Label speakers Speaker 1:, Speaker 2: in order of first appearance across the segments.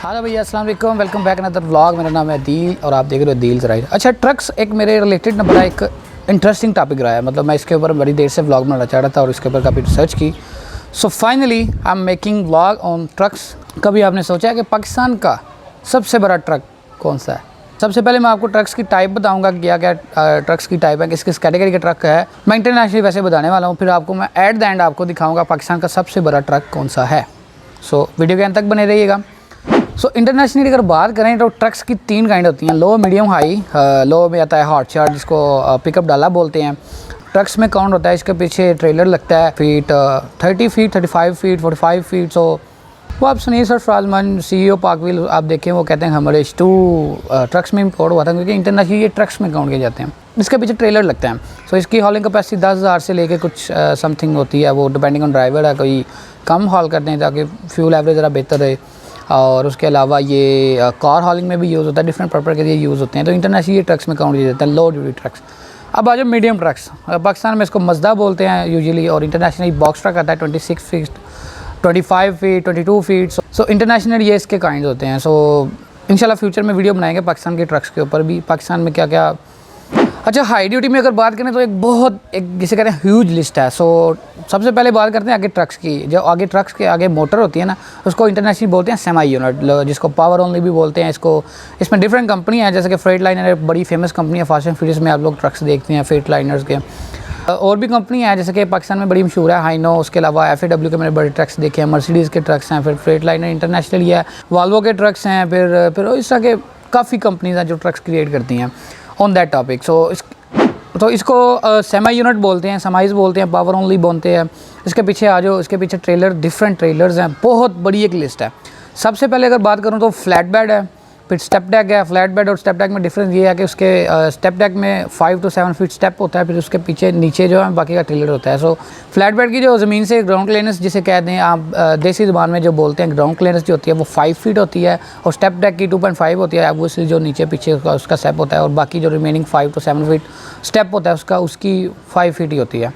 Speaker 1: Hello भैया, अस्सलाम वालेकुम, वेलकम बैक अनदर व्लॉग। मेरा नाम है दील और आप देख रहे हो दील्स राइड। अच्छा, ट्रक्स एक मेरे रिलेटेड ना बड़ा एक इंटरेस्टिंग टॉपिक रहा है। मतलब मैं इसके ऊपर बड़ी देर से व्लॉग बनाना चाह रहा था और इसके ऊपर काफ़ी रिसर्च की। So finally I am making vlog on trucks. कभी आपने सोचा है कि पाकिस्तान का सबसे बड़ा ट्रक कौन सा है? सबसे पहले मैं आपको ट्रक्स की टाइप बताऊंगा, क्या क्या ट्रक्स की टाइप है, किस किस कैटेगरी का ट्रक है। मैं इंटरनेशनली वैसे बताने वाला हूँ, फिर आपको मैं एट द एंड आपको दिखाऊंगा पाकिस्तान का सबसे बड़ा ट्रक कौन सा है। सो वीडियो के अंत तक बने रहिएगा। सो इंटरनेशनली अगर बात करें तो ट्रक्स की तीन काइंड होती हैं, लो, मीडियम, हाई। लो में आता है हॉट चार्ट, जिसको पिकअप डाला बोलते हैं। ट्रक्स में काउंट होता है, इसके पीछे ट्रेलर लगता है फीट 30 फीट, 35 फीट, 45 फीट। सो वो आप सुनिए सर फराजमन CEO पाकविल, आप देखें वो कहते हैं हमारे टू ट्रक्स में इम्पोर्ट हुआ था, क्योंकि इंटरनेशनली ये ट्रक्स में काउंट किए जाते हैं। इसके पीछे ट्रेलर लगता है। सो इसकी हॉलिंग कैपेसिटी 10,000 से लेके कुछ समथिंग होती है, वो डिपेंडिंग ऑन ड्राइवर है। कोई कम हॉल करते हैं ताकि फ्यूल एवरेज ज़रा बेहतर रहे। और उसके अलावा ये कार हॉलिंग में भी यूज़ होता है, डिफरेंट पर्पज़ के लिए यूज़ होते हैं। तो इंटरनेशनली ये ट्रक्स में काउंट किया जाता है, लो ड्यूटी ट्रक्स। अब आ जाओ मीडियम ट्रक्स। पाकिस्तान में इसको मजदा बोलते हैं यूजुअली, और इंटरनेशनली बॉक्स ट्रक आता है 26 feet, 25 feet, 22 feet. So international ये इसके काइंड होते हैं। सो इंशाल्लाह फ्यूचर में वीडियो बनाएंगे पाकिस्तान के ट्रक्स के ऊपर भी, पाकिस्तान में क्या क्या। अच्छा, हाई ड्यूटी में अगर बात करें तो एक जिसे कहते हैं ह्यूज लिस्ट है। सो सबसे पहले बात करते हैं आगे ट्रक्स की। जो आगे ट्रक्स के आगे मोटर होती है ना, उसको इंटरनेशनली बोलते हैं सेमी यूनिट, जिसको पावर ओनली भी बोलते हैं। इसमें डिफरेंट कंपनी है, जैसे कि फ्रेट लाइनर बड़ी फेमस कंपनी है, फास्ट एंड फ्यूरियस में आप लोग ट्रक्स देखते हैं फ्रेट लाइनर्स के। और भी कंपनी है जैसे कि पाकिस्तान में बड़ी मशहूर है हाइनो, उसके अलावा FAW के मैंने बड़े ट्रक्स देखे हैं, मर्सिडीज़ के ट्रक्स हैं, फिर फ्रेट लाइनर इंटरनेशनल है, वाल्वो के ट्रक्स हैं, फिर इस तरह के काफ़ी कंपनीज हैं जो ट्रक्स क्रिएट करती हैं ऑन दैट टॉपिक। तो इसको सेमी यूनिट बोलते हैं, समाइज बोलते हैं, पावर ओनली बोलते हैं। इसके पीछे आ जाओ, इसके पीछे ट्रेलर, डिफरेंट ट्रेलर्स हैं, बहुत बड़ी एक लिस्ट है। सबसे पहले अगर बात करूँ तो फ्लैट बेड है, फिर स्टेप डेक है। फ्लैट बेड और स्टेप डेक में डिफरेंस ये है कि उसके स्टेप डेक में 5 to 7 फीट स्टेप होता है, फिर उसके पीछे नीचे जो है बाकी का ट्रेलर होता है। सो फ्लैट बेड की जो ज़मीन से ग्राउंड क्लियरेंस जिसे कहते हैं आप देसी ज़बान में जो बोलते हैं, ग्राउंड क्लियरेंस जो होती है वो 5 फीट होती है, और स्टेप डेक की 2.5 होती है। वो जो नीचे पीछे उसका स्टेप होता है, और बाकी जो रिमेनिंग 5 to 7 फीट स्टेप होता है उसकी 5 फीट ही होती है।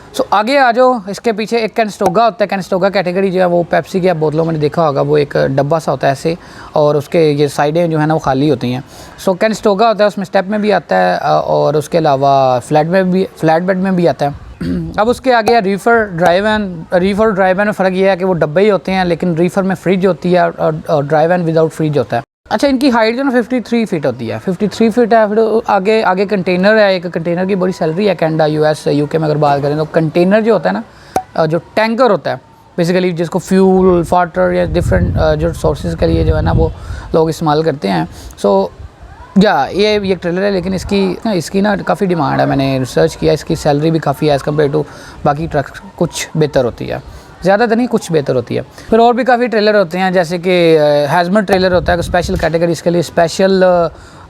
Speaker 1: सो आगे आ जाओ, इसके पीछे एक कैनस्टोगा होता है। कैनस्टोगा कैटेगरी जो है वो पेप्सी की बोतलों में देखा होगा, वो एक डब्बा सा होता है ऐसे, और उसके ये साइडें जो है ना वो खाली होती हैं। सो कैनस्टोगा होता है, उसमें स्टेप में भी आता है, और उसके अलावा फ्लैट बेड में भी आता है। अब उसके आगे है रीफर ड्राइव एन में फ़र्क ये है कि वो डब्बे ही होते हैं, लेकिन रीफर में फ्रिज होती है और ड्राइव एन विदाउट फ्रिज होता है। अच्छा, इनकी हाइट जो ना 53 फीट होती है, 53 फीट है। फिर आगे कंटेनर है, एक कंटेनर की बड़ी सैलरी है कनाडा, US, UK में अगर बात करें तो कंटेनर जो होता है ना, जो टैंकर होता है बेसिकली, जिसको फ्यूल, वाटर या डिफरेंट जो सोर्सेज के लिए जो है ना वो लोग इस्तेमाल करते हैं। सो ये ट्रेलर है, लेकिन इसकी ना काफ़ी डिमांड है। मैंने रिसर्च किया, इसकी सैलरी भी काफ़ी है एज़ कम्पेयर टू बाकी ट्रक्स, कुछ बेहतर होती है, ज़्यादा तो नहीं, कुछ बेहतर होती है। फिर और भी काफ़ी ट्रेलर होते हैं, जैसे कि हैज़मट ट्रेलर होता है, स्पेशल कैटेगरी, इसके लिए स्पेशल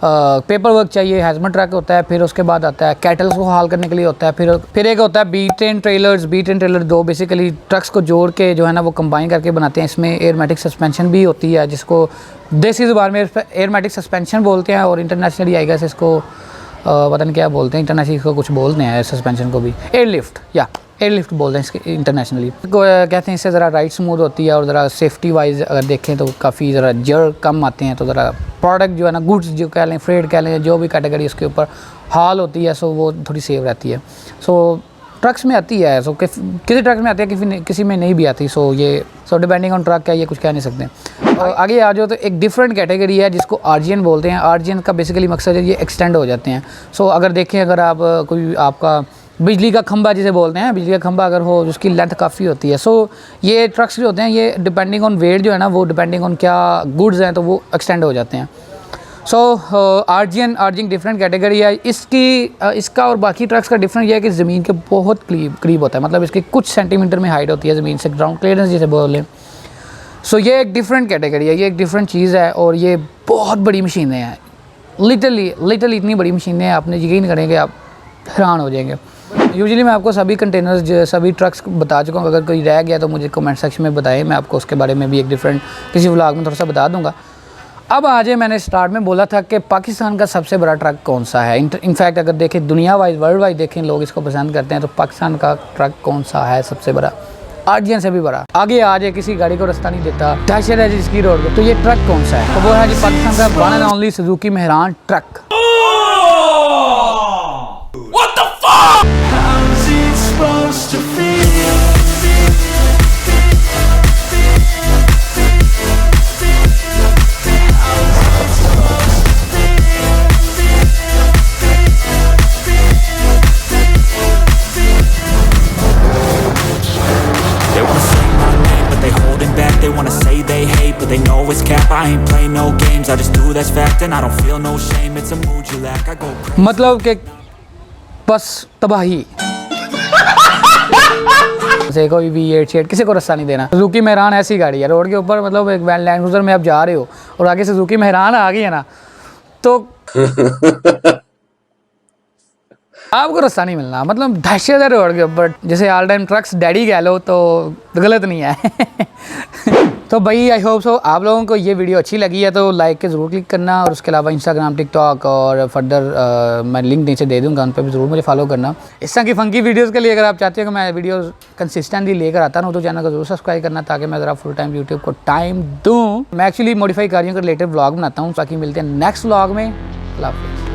Speaker 1: पेपर वर्क चाहिए, हैज़मट ट्रक होता है। फिर उसके बाद आता है कैटल्स को हाल करने के लिए होता है। फिर एक होता है B10 ट्रेलर, दो बेसिकली ट्रक्स को जोड़ के जो है ना वो कंबाइन करके बनाते हैं। इसमें एयरमेटिक सस्पेंशन भी होती है, जिसको देसी ज़ुबान में एयरमेटिक सस्पेंशन बोलते हैं, और इंटरनेशनली आई गेस इसको पता नहीं क्या बोलते हैं, इंटरनेशनली इसको कुछ बोलते हैं सस्पेंशन को भी, एयरलिफ्ट बोलते हैं इसके इंटरनेशनली। कहते हैं इससे ज़रा राइड स्मूथ होती है, और ज़रा सेफ्टी वाइज अगर देखें तो काफ़ी ज़रा जर कम आते हैं। तो ज़रा प्रोडक्ट जो है ना, गुड्स जो कह लें, फ्रेट कह लें, जो भी कैटेगरी उसके ऊपर हाल होती है, सो वो थोड़ी सेफ रहती है। सो ट्रक्स में आती है, सो किसी ट्रक में आती है, किसी में नहीं भी आती। सो डिपेंडिंग ऑन ट्रक क्या, ये कुछ कह नहीं सकते। और आगे आ जाओ तो एक डिफरेंट कैटेगरी है जिसको RGN बोलते हैं। RGN का बेसिकली मकसद है ये एक्सटेंड हो जाते हैं। सो अगर देखें, अगर आप कोई आपका बिजली का खंभा जिसे बोलते हैं, बिजली का खंभा अगर हो, उसकी लेंथ काफ़ी होती है। सो ये ट्रक्स जो होते हैं, ये डिपेंडिंग ऑन वेट जो है ना, वो डिपेंडिंग ऑन क्या गुड्स हैं तो वो एक्सटेंड हो जाते हैं। सो RGN डिफरेंट कैटेगरी है। इसका और बाकी ट्रक्स का डिफरेंट ये है कि ज़मीन के बहुत करीब होता है, मतलब इसकी कुछ सेंटीमीटर में हाइट होती है ज़मीन से, ग्राउंड क्लियरेंस जिसे बोलें। सो ये एक डिफरेंट कैटेगरी है, ये एक डिफरेंट चीज़ है, और ये बहुत बड़ी मशीनें हैं, लिटरली इतनी बड़ी मशीनें हैं, आपने यकीन करेंगे, आप हैरान हो जाएंगे। यूजुअली मैं आपको सभी कंटेनर्स, सभी ट्रक्स बता चुका हूँ। अगर कोई रह गया तो मुझे कमेंट सेक्शन में बताएं, मैं आपको उसके बारे में भी एक डिफरेंट किसी व्लॉग में थोड़ा सा बता दूंगा। अब आज मैंने स्टार्ट में बोला था कि पाकिस्तान का सबसे बड़ा ट्रक कौन सा है। इनफैक्ट अगर देखें दुनिया वाइज, वर्ल्ड वाइज देखें, लोग इसको पसंद करते हैं, तो पाकिस्तान का ट्रक कौन सा है सबसे बड़ा। आर्जियन से भी बड़ा। आगे आ जाए, किसी गाड़ी को रास्ता नहीं देता, दहशत है जिसकी रोड पे। तो ये ट्रक कौन सा है? तो वो है जी पाकिस्तान का one and only Suzuki Mehran truck.
Speaker 2: What the fuck? How's it supposed to feel? They wanna say my name, but they holding back. They wanna say they hate, but they know it's cap. I ain't play no games, I just do that's fact. And I don't feel no shame, it's a mood you lack. I go crazy.
Speaker 1: मतलब कि बस तबाही से कोई भी ये shade किसी को रास्ता नहीं देना। सुजुकी मेहरान ऐसी गाड़ी है रोड के ऊपर, मतलब एक वैन लैंड क्रूजर में आप जा रहे हो और आगे से सुजुकी मेहरान आ गई है ना, तो आपको रास्ता नहीं मिलना। मतलब दहशत है रोड के ऊपर। जैसे ऑल टाइम ट्रक्स डैडी कह लो तो गलत नहीं है। तो भाई आई होप सो आप लोगों को ये वीडियो अच्छी लगी है तो लाइक के ज़रूर क्लिक करना, और उसके अलावा इंस्टाग्राम, टिकटॉक और फर्दर मैं लिंक नीचे दे दूँगा, उन पर भी ज़रूर मुझे फॉलो करना। इस तरह की फंकी वीडियोज़ के लिए अगर आप चाहते हो कि मैं वीडियोज़ कंसिस्टेंटली लेकर आता हूँ तो चैनल को जरूर सब्सक्राइब करना, ताकि मैं ज़रा फुल टाइम यूट्यूब को टाइम दूँ। मैं एक्चुअली मॉडिफाई कार्यों के रिलेटेड व्लॉग बनाता हूँ। बाकी मिलते हैं नेक्स्ट व्लॉग में। अल्लाह हाफ़िज़।